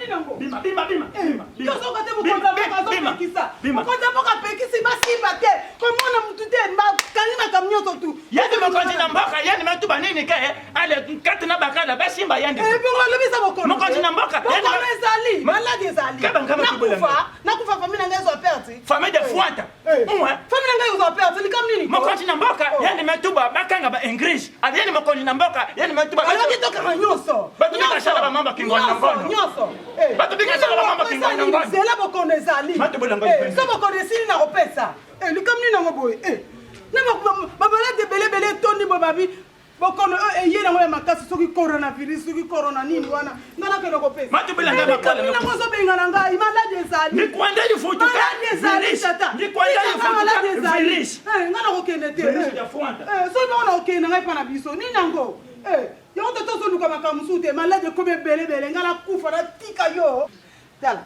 nango. Bima. Tozo kate mokonza mboka zo pekisa. Mokonza mboka pekisi basimba te. Komona mutu te kangi makamnyoto tu. Yandi mokonzi na mboka, yandi matuba nini ke? Ale kati na bakala basimba yandi. Bongo lobisa mokonzi. Mokonzi na mboka. Yandi ezali. Malade ezali. Nakufa famille nanga zo perdre. Famille de Fouanta. Famille nanga zo perdre likam nini? Mokonzi na mboka, yandi matuba bakanga ba English. Yandi mokonzi na mboka, yandi matuba. Alaki toka manyoso. Batu bika sala ba mamba kingwa na ngono. Nyoso. Batu bika sala ba mamba kingwa na ngono. Zela mokonzi ezali. So mokonzi sili na kopesa. Likam nini nango boy? Na babalade belebele tondi bobabi. Bokono yena ngoya makasi soki coronavirus soki corona nini wana ngana kelo kopesa. Matubela ngaba kala. Mina ngozo benga nanga imalade ezali. Ni kwanda ifutuka. Malade ezali tata. Ni kwanda ifutuka. Virus. Ngana kokende te. Virus ya Fouanta. So bona okende ngai pana biso. Ni nango. Yo to so luka makamusu te malade kobe belebele ngana kufa na tika yo. Tala.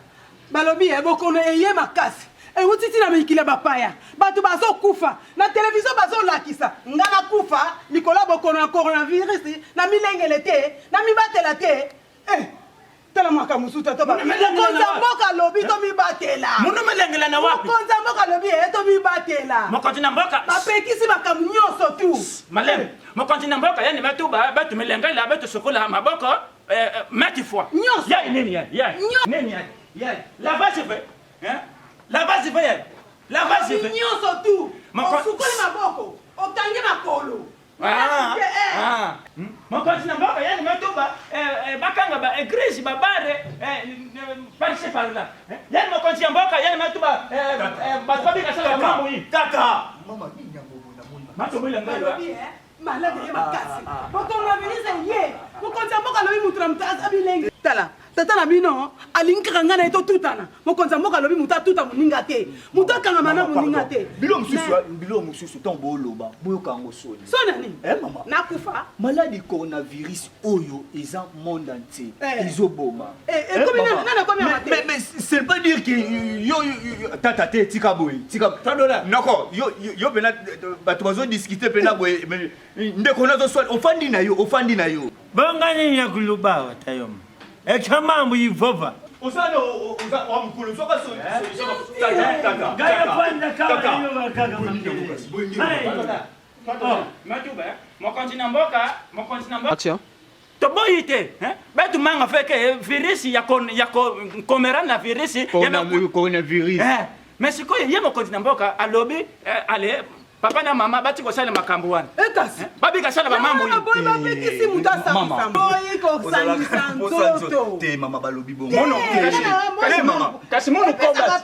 Balobi bokono eye makasi. Utiti na mikile bapaya. Batu bazo kufa. Na television bazo lakisa. Ngana kufa. Nikola bokono na coronavirus. Na milengele te. Na mibatela te. Tala mwaka musuta toba. Mokonza mboka lobi to mibatela. Muno melengela na wapi? Mokonza mboka lobi to mibatela. Mokonzi na mboka. Bapekisi makamu nyoso tu. Malem. Mokonzi na mboka yani matuba batu melengela batu sokola maboko mati fois. Nyoso. Ya nini ya? Nini ya? La base fait. Hein? La base fait. La base fait. Nyoso tu. Osukoli maboko. Otange makolo. Mokonzi na mboka yani matuba bakanga ba eglise babare parse par là. Yani mokonzi na mboka yani matuba babika sala mambo hii. Tata. Mama nini yango na moni. Matubela ngalo. Malade ye makasi. Bokonga bilise ye. Mokonzi mboka lobi mutura mtaza bilenge. Tala. Tata na bino alinkaka ngana eto tutana. Mokonza mboka lobi muta tuta muninga te. Muta kanga mana muninga te. Bilo mususu tombo loba. Boyo kango soni. Sona ni? Mama. Nakufa. Maladie coronavirus oyo eza monde entier. Izoboma. Mais c'est pas dire que yo tata te tika boy. Tika tadola. Nako yo bena bato bazo discuter pena boy ndeko nazo swali ofandi na yo. Bangani ya kulubawa tayoma. Mambo yivova. Usana wa mkulu soka tata. Gaya fanda kama hiyo wakaga mkulu. Matuba, mokonzi na mboka. Action. Toboyite, batu manga feke virus ya komera na virus coronavirus. Mais siko ye mokonzi na mboka alobi ale papa na mama bati ko sala makambo wana. Ekasi. Babi ka sala ba mambo yi. Boy bapekisi muta sangisa. Boy ko sangisa nzoto. Te mama balobi bongo. Mono. Kasi mono ko bas.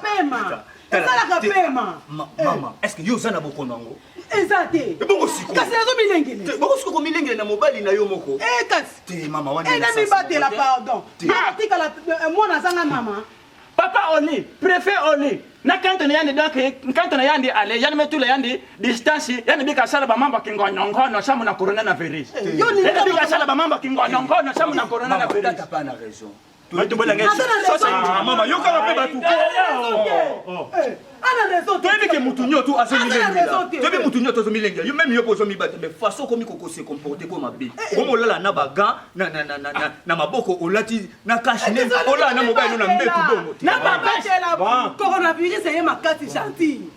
Sala kapema. Mama, est-ce que yo sana bokono ngo? Ezate. Bongo siko. Kasi nazo milengele. Bongo siko ko milengele na mobali na yo moko. Kasi. Te mama wana. Na mi batela pardon. Tika la mwana zanga mama. Papa oli, préfet oli. Na kanto na yandi donc kanto na yandi ale yani metula yandi distance yani bika sala ba mamba kingonongono samu na coronavirus. Yo ni bika sala ba mamba kingonongono samu na coronavirus. Tata pas na raison. Tu bola ngesi. Mama yo kala pe batu. Ana raison. Tu veux que mutunyo tu azomilengela. Tu veux mutunyo tu azomilengela. Yo même yo pozo mi battre mais façon comme ko se comporter comme abe. Comme olala na baga na maboko olati na kashine olala na mobile na mbetu bongo. Na baba coronavirus ye makati gentil.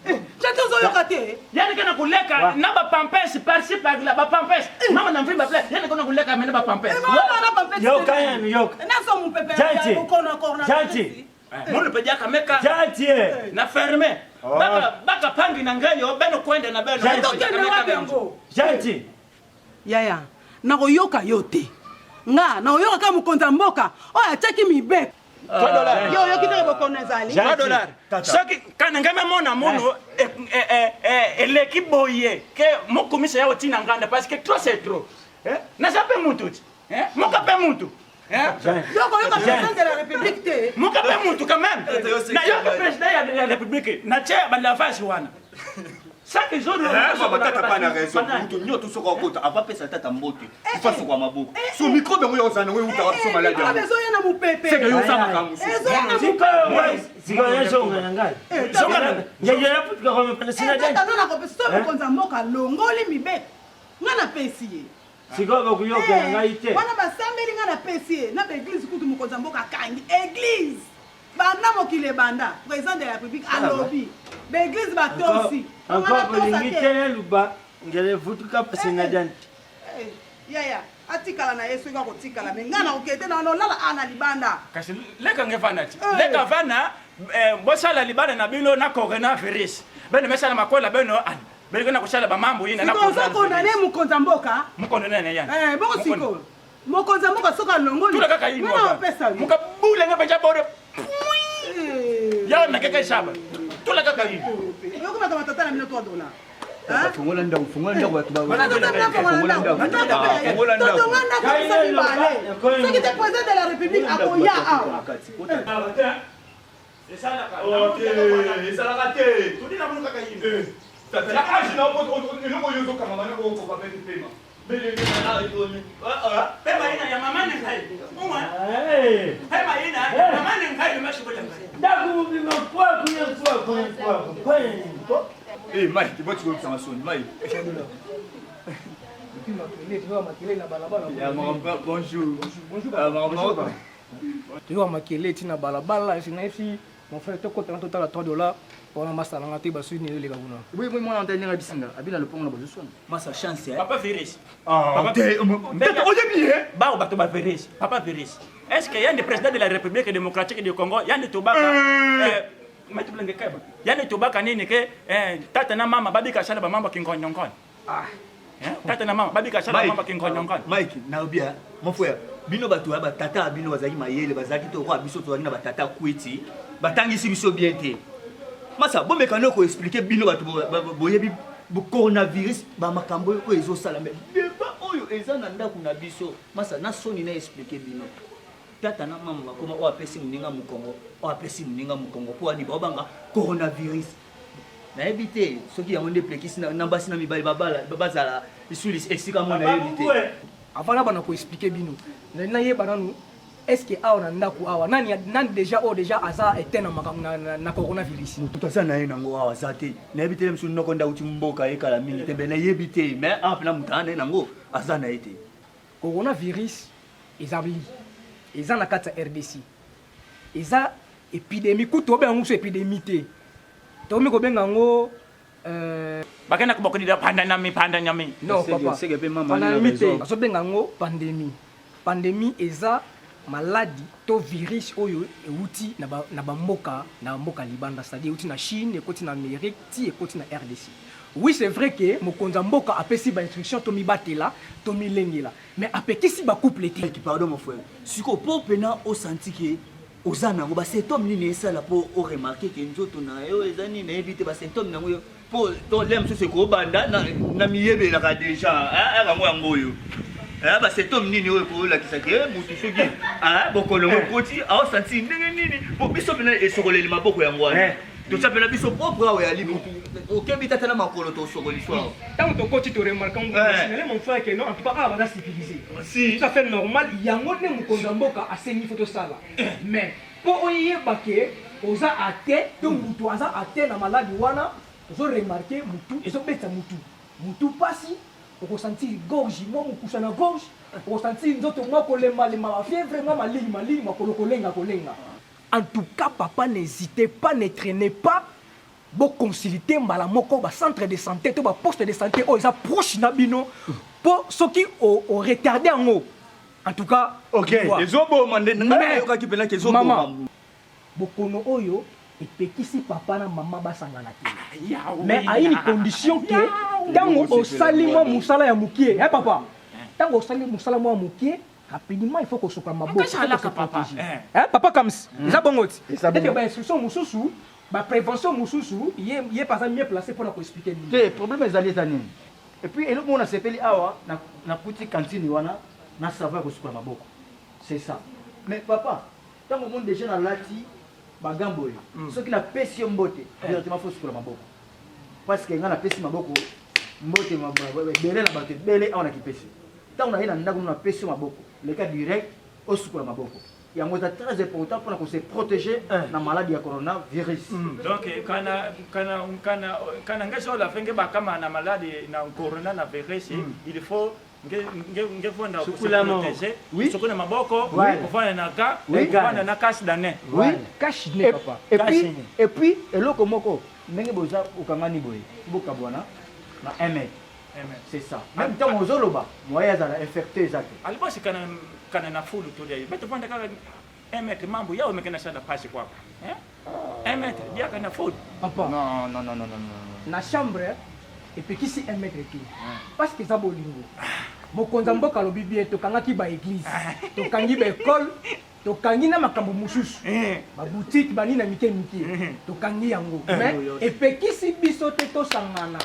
J'attends zo yokate. Yani kana kuleka na ba pampers par-ci par-là ba pampers. Mama na mvimba play. Yani kana kuleka mena ba pampers. Na pampers. Yo kaya ni yo. Na so mu pepe. Corona. Janti. Mono pedia kameka. Janti. Na ferme. Baka pangi na ngayo beno kwenda na beno. Janti. Yaya. Na koyoka yote. Nga na oyoka kama mkonza mboka. Oya cheki mibe. $3. Yo kitaka bokono ezali. $3. Soki kana ngame mona mono l'équipe boye que mon commissaire yao tina nganda parce que trop c'est trop. Na sape mutu. Moka pe mutu. Yo président de la République te. Moka pe mutu quand même. Na yo président de la République na tia ba la face wana. Chaque jour mama tata pas na raison. Mutunyo tu soko kota ava pesa tata mbote. Ifaso kwa maboko. So micro bengo yo sana we uta wapi malade. Bezo yana mupepe. C'est que yo sama kamusu. Siko ya zonga nangai. Zonga. Ya putka kwa mpana sina janti. Tata nona ko pesa mkonza mboka longoli mibe. Ngana pesi. Siko ba kuyoka nangai te. Wana basambeli ngana pesi. Na ba église kutu mkonza mboka kangi. banda mokili banda président de la République alobi l'église bato aussi encore bolingi te luba ngele vutuka pasi na janti yaya atikala na yesu ka kotikala me ngana okete na lala ana libanda kasi leka ngefana ti leka vana bosala libanda na bino na coronavirus beno mesala makola beno an beno na kusala ba mambo yina na coronavirus ko na ne mukonza mboka mukonza ne yana boko siko mokonza mboka soka longo tula kaka yino muka bule ngabeja bore ya na kaka shaba tula kaka yino yoko mata matata na $3 fungola ndako watu ba soki te président de la République akoya awa esalaka te todina mono kaka yino age na eloko oyo ozokanga bana okoka mpe pema pema ina ya mama ne ngai pema ina ya mama ne ngai le mashi bola ndakubima kwa Mike, tu veux que ça sonne, Mike. Bonjour. Tu vois makele tina balabala sinaisi mon frère to kota total à $3 pour la masse na ngati basu ni le kabuna. Oui, moi on entend bisinga. Abina le pont na bozo sona. Massa chance. Papa Virus. Papa Ba bato ba Virus. Papa Virus. Est-ce qu'il y a des présidents de la République démocratique du Congo, il y a des Tobaka yani tobaka nini ke tata na mama babika shala ba mama kingonyongoni tata na mama babika shala mama kingonyongoni Mike na obia mon frère bino bato ba tata bino bazaki mayele bazaki to kwa biso to na batata kweti batangisi biso bien te masa bo mekano ko expliquer bino bato boyebi bu coronavirus ba makambo ko ezo sala me ba oyo eza na ndako na biso masa na soni na expliquer bino tata na mama koma o apesi muninga mukongo o apesi muninga mukongo ko ani babanga coronavirus na éviter soki ya monde plekisi na mbasi na mibali babazala isulis exika mona éviter avant bana ko expliquer bino na yeba nanu est-ce que awa na ndaku awa nani déjà aza etena na coronavirus mutu tasa na yena ngo awa zate na éviter msu noko nda uti mboka ekala mingi tembe na éviter mais apna mutana nango aza na été coronavirus ezabli eza na kati ya RDC eza épidémie kuto obenga ngo épidémie te tomi ko benga ngo bakena ko bokoni da panda nyami non papa pandémie te aso benga ngo pandémie eza maladie to virus oyo euti na bamboka libanda, c'est-à-dire euti na Chine ekoti na Amérique ti ekoti na RDC. Oui, c'est vrai que mokonza mboka apesi ba instruction to mibatela to milengela, mais apekisi ba couple te. Pardon mon frère, siko po pena o senti que ozana ngo ba symptôme ni esala po o remarquer que nzoto na yo ezani na éviter ba symptôme na ngo po to lem so se ko banda na miyebe la déjà nga ngo ngoyo ba symptôme nini o ko la kisake mutu soki bokolo ngoti a o senti nini po biso pena esokoleli maboko ya ngwana to sapela biso propre awe ali mutu okembi tata na makolo to sokoli soir tant to koti to remarquer mon frère que non en tout cas va civilisé si tout à fait normal yango ne mokonza mboka asengi photo sala mais po oyeba ke oza ate to mutu aza ate na maladi wana ozo remarquer mutu ezo beta mutu pasi oko sentir gorge mo mukusa na gorge oko sentir nzoto mo kolemba ma fièvre mo malili makolo kolenga. En tout cas, papa, n'hésitez pas, ne traînez pas. Bon, consulter malamoko, ba centre de santé, to ba poste de santé, oh, ils sont proches nabino pour ceux qui ont retardé en haut. En tout cas, ok. Les obo mandé, n'importe quoi qui peut là, les obo. Maman, bokono oyo et petit papa na maman ba sangana te. Mais à une condition que tango au salimo musala ya mukie, hein papa. Tango au salimo musala mo mukie. Rapidement, il faut qu'on se prenne ma boue. Papa comme ça. Ça bon aussi. Dès que instruction mususu, ba prévention mususu, il est pas mieux placé pour nous expliquer. Le problème est allé tani. Et puis eloko on a sepeli awa na kuti cantine wana na savoir ko se prendre ma boue. C'est ça. Mais papa, tant au monde déjà na lati bagambo yo. Ce qui na pesi mbote, directement faut se prendre ma boue. Parce que ngana pesi maboko mbote mababa bele na bato bele awa na kipesi. Tant on a na ndako na pesi maboko. Le cas direct au secours maboko. Il y a un très important pour se protéger la maladie de coronavirus. Donc quand ngaso la fenge ba kama na maladie na coronavirus, il faut ngefunda Sukulamo. Oui. sukuna maboko Ouais. kufanya na ka Oui. kufanya na cash dane Oui. Cache nez, papa. Et puis eloko moko ndenge boza okangani boye bokabwana na 1 mètre. C'est ça. Même temps ozoloba moya za infecté ezake. alibosi kana na fulu tu dai beto panda kaka emet mambo yao mekena shada pasi kwako emet dia kana fulu Papa. Non, non, non, non, non, non. Na chambre epekisi 1 mètre tout parce que eza bolingo mokonzi ya mboka alobi bien tokangaki baeglise tokangi baekole tokangi na makambo mosusu baboutique banini na mike mike tokangi yango mais epekisi biso te tosangana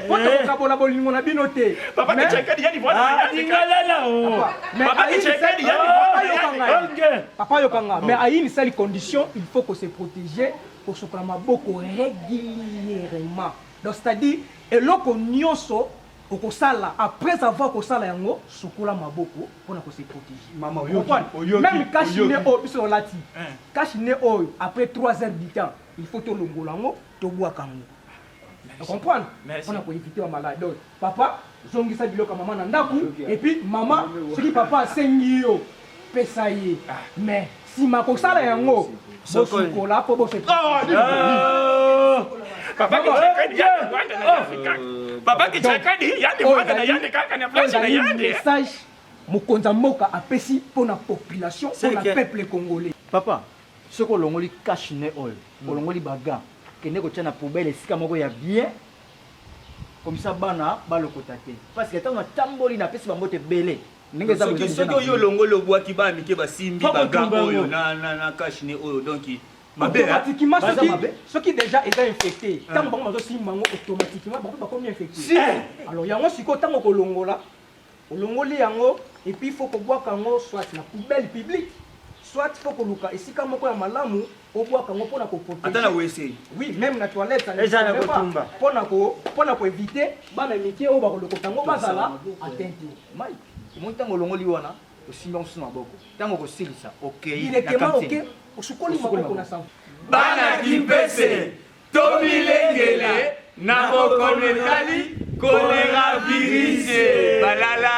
po tokokabola bolingo na bino te papa Mais- kichekedi yani voilà Dingalala o. Mais Papa Aïe, kichekedi ça- yani Ok. Papa Yokanga, mais à une seule condition, il faut qu'on se protège pour se prendre beaucoup régulièrement. Donc c'est-à-dire, et là qu'on nyonso, au sala après avoir qu'on sala yango, sukula maboko pour qu'on se protéger. Maman, Même kashine o biso lati. Kashine o après 3 heures du temps, il faut to longolango, to bois kango. Tu comprends? Merci. On a pour éviter la maladie. Donc, papa, zongisa biloko maman na ndaku et puis maman, ce qui papa sengi yo pesa ye. Mais si ma kosala yango, bosukola po bo se. papa kichekedi yani wanda na Afrika papa kichekedi yani wanda na yani kaka na flash na yani message mokonza mboka apesi pour la population, pour le que- peuple congolais. Papa, soko olongoli cash ne oil, olongoli baga, kende kotia na poubelle esika moko ya bien. Comme ça bana balokota te. Parce que tant tamboli na pesi bango te belé. Ndenge za soki oyo longoli obwaki bamike basimbi Faut baga kotumba oyo yango. na kashine oyo donc mabe hein? Automatiquement, Baza mabe. ceux qui déjà étaient infectés, tant que bango simbango automatiquement bango ba comme infecté. Alors yango siko tango ko longola, olongoli yango et puis il faut ko boire kango soit na poubelle publique, soit faut ko luka esika moko ya malamu ko boire kango pona ko ata na protéger. wese Oui, même na toilette ça ne Eza na se fait pas. kotumba. Pona ko éviter bana mike o ba ko lokota ngo bazala atteinte. Mike, mon tango olongoli wana, osimba nsu na boko. Tango kosilisa, OK. Directement OK, osukoli mako na savon. bana kipese tomilengele na bokono etali kolera virise balala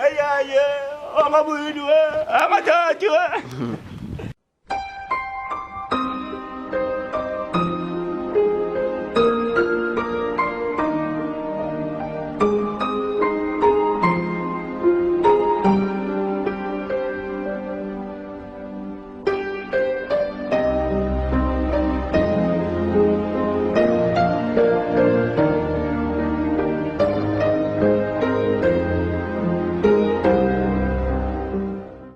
ayaye amabudu amatatu